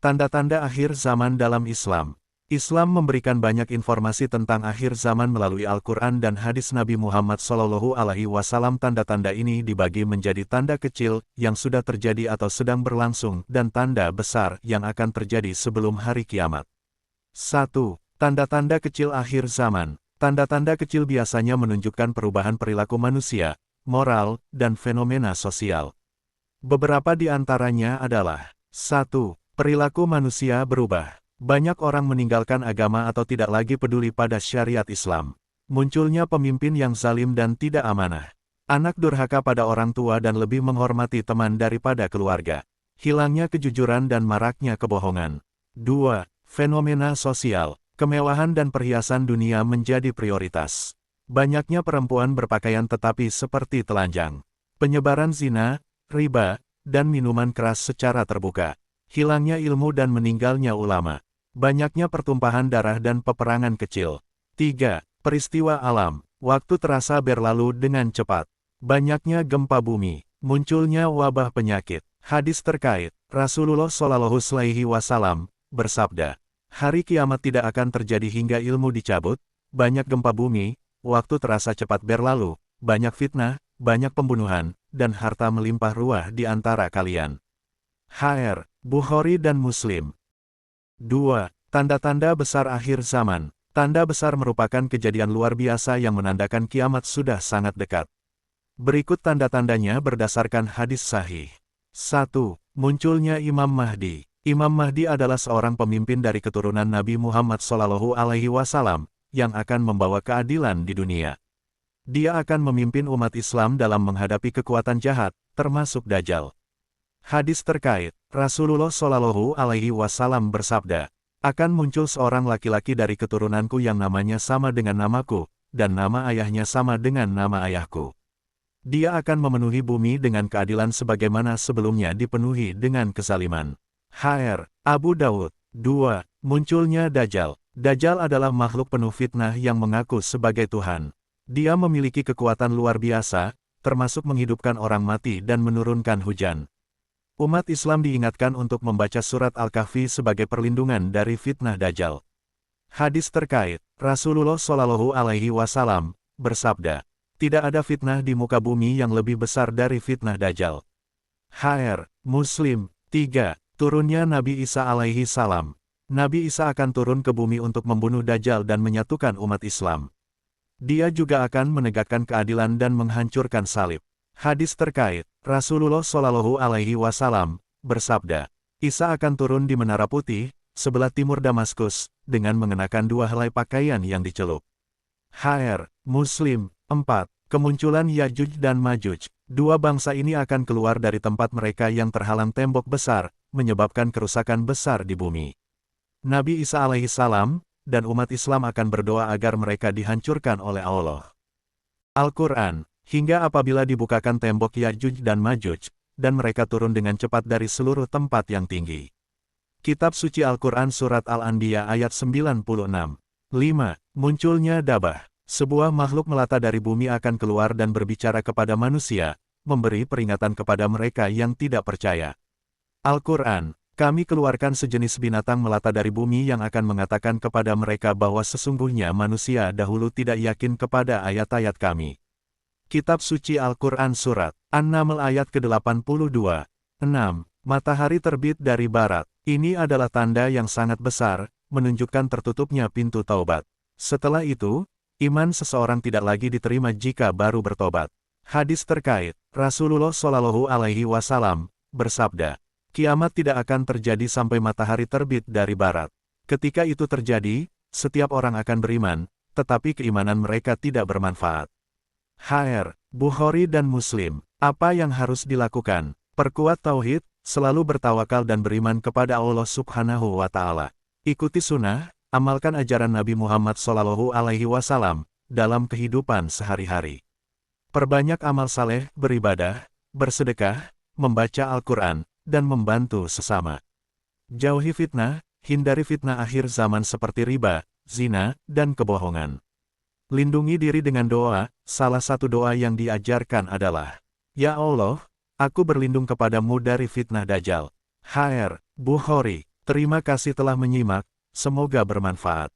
Tanda-tanda akhir zaman dalam Islam. Islam memberikan banyak informasi tentang akhir zaman melalui Al-Quran dan hadis Nabi Muhammad SAW. Tanda-tanda ini dibagi menjadi tanda kecil yang sudah terjadi atau sedang berlangsung dan tanda besar yang akan terjadi sebelum hari kiamat. 1. Tanda-tanda kecil akhir zaman. Tanda-tanda kecil biasanya menunjukkan perubahan perilaku manusia, moral, dan fenomena sosial. Beberapa di antaranya adalah 1. Perilaku manusia berubah. Banyak orang meninggalkan agama atau tidak lagi peduli pada syariat Islam. Munculnya pemimpin yang zalim dan tidak amanah. Anak durhaka pada orang tua dan lebih menghormati teman daripada keluarga. Hilangnya kejujuran dan maraknya kebohongan. 2. Fenomena sosial. Kemewahan dan perhiasan dunia menjadi prioritas. Banyaknya perempuan berpakaian tetapi seperti telanjang. Penyebaran zina, riba, dan minuman keras secara terbuka. Hilangnya ilmu dan meninggalnya ulama. Banyaknya pertumpahan darah dan peperangan kecil. 3. Peristiwa alam. Waktu terasa berlalu dengan cepat. Banyaknya gempa bumi. Munculnya wabah penyakit. Hadis terkait, Rasulullah SAW bersabda, hari kiamat tidak akan terjadi hingga ilmu dicabut, banyak gempa bumi, waktu terasa cepat berlalu, banyak fitnah, banyak pembunuhan, dan harta melimpah ruah di antara kalian. H.R. Bukhari dan Muslim. 2. Tanda-tanda besar akhir zaman. Tanda besar merupakan kejadian luar biasa yang menandakan kiamat sudah sangat dekat. Berikut tanda-tandanya berdasarkan hadis sahih. 1. Munculnya Imam Mahdi. Imam Mahdi adalah seorang pemimpin dari keturunan Nabi Muhammad SAW yang akan membawa keadilan di dunia. Dia akan memimpin umat Islam dalam menghadapi kekuatan jahat, termasuk Dajjal. Hadis terkait, Rasulullah SAW bersabda, akan muncul seorang laki-laki dari keturunanku yang namanya sama dengan namaku, dan nama ayahnya sama dengan nama ayahku. Dia akan memenuhi bumi dengan keadilan sebagaimana sebelumnya dipenuhi dengan kezaliman. H.R. Abu Dawud. 2. Munculnya Dajjal. Dajjal adalah makhluk penuh fitnah yang mengaku sebagai Tuhan. Dia memiliki kekuatan luar biasa, termasuk menghidupkan orang mati dan menurunkan hujan. Umat Islam diingatkan untuk membaca surat Al-Kahfi sebagai perlindungan dari fitnah Dajjal. Hadis terkait, Rasulullah SAW bersabda, tidak ada fitnah di muka bumi yang lebih besar dari fitnah Dajjal. H.R. Muslim. 3. Turunnya Nabi Isa alaihi salam. Nabi Isa akan turun ke bumi untuk membunuh Dajjal dan menyatukan umat Islam. Dia juga akan menegakkan keadilan dan menghancurkan salib. Hadis terkait, Rasulullah SAW bersabda, Isa akan turun di Menara Putih, sebelah timur Damaskus, dengan mengenakan dua helai pakaian yang dicelup. H.R. Muslim. 4. Kemunculan Ya'juj dan Ma'juj. Dua bangsa ini akan keluar dari tempat mereka yang terhalang tembok besar, menyebabkan kerusakan besar di bumi. Nabi Isa alaihissalam dan umat Islam akan berdoa agar mereka dihancurkan oleh Allah. Al-Quran. Hingga apabila dibukakan tembok Ya'juj dan Ma'juj, dan mereka turun dengan cepat dari seluruh tempat yang tinggi. Kitab Suci Al-Quran Surat Al-Anbiya ayat 96. 5. Munculnya Dabah. Sebuah makhluk melata dari bumi akan keluar dan berbicara kepada manusia, memberi peringatan kepada mereka yang tidak percaya. Al-Quran, kami keluarkan sejenis binatang melata dari bumi yang akan mengatakan kepada mereka bahwa sesungguhnya manusia dahulu tidak yakin kepada ayat-ayat kami. Kitab Suci Al-Quran Surat An-Naml ayat ke-82. 6. Matahari terbit dari barat. Ini adalah tanda yang sangat besar, menunjukkan tertutupnya pintu taubat. Setelah itu, iman seseorang tidak lagi diterima jika baru bertobat. Hadis terkait, Rasulullah SAW bersabda, kiamat tidak akan terjadi sampai matahari terbit dari barat. Ketika itu terjadi, setiap orang akan beriman, tetapi keimanan mereka tidak bermanfaat. H.R. Bukhari dan Muslim. Apa yang harus dilakukan? Perkuat tauhid, selalu bertawakal dan beriman kepada Allah Subhanahu wa Ta'ala. Ikuti sunnah, amalkan ajaran Nabi Muhammad SAW dalam kehidupan sehari-hari. Perbanyak amal saleh, beribadah, bersedekah, membaca Al-Quran, dan membantu sesama. Jauhi fitnah, hindari fitnah akhir zaman seperti riba, zina, dan kebohongan. Lindungi diri dengan doa. Salah satu doa yang diajarkan adalah, Ya Allah, aku berlindung kepadamu dari fitnah Dajjal. H.R. Bukhari. Terima kasih telah menyimak, semoga bermanfaat.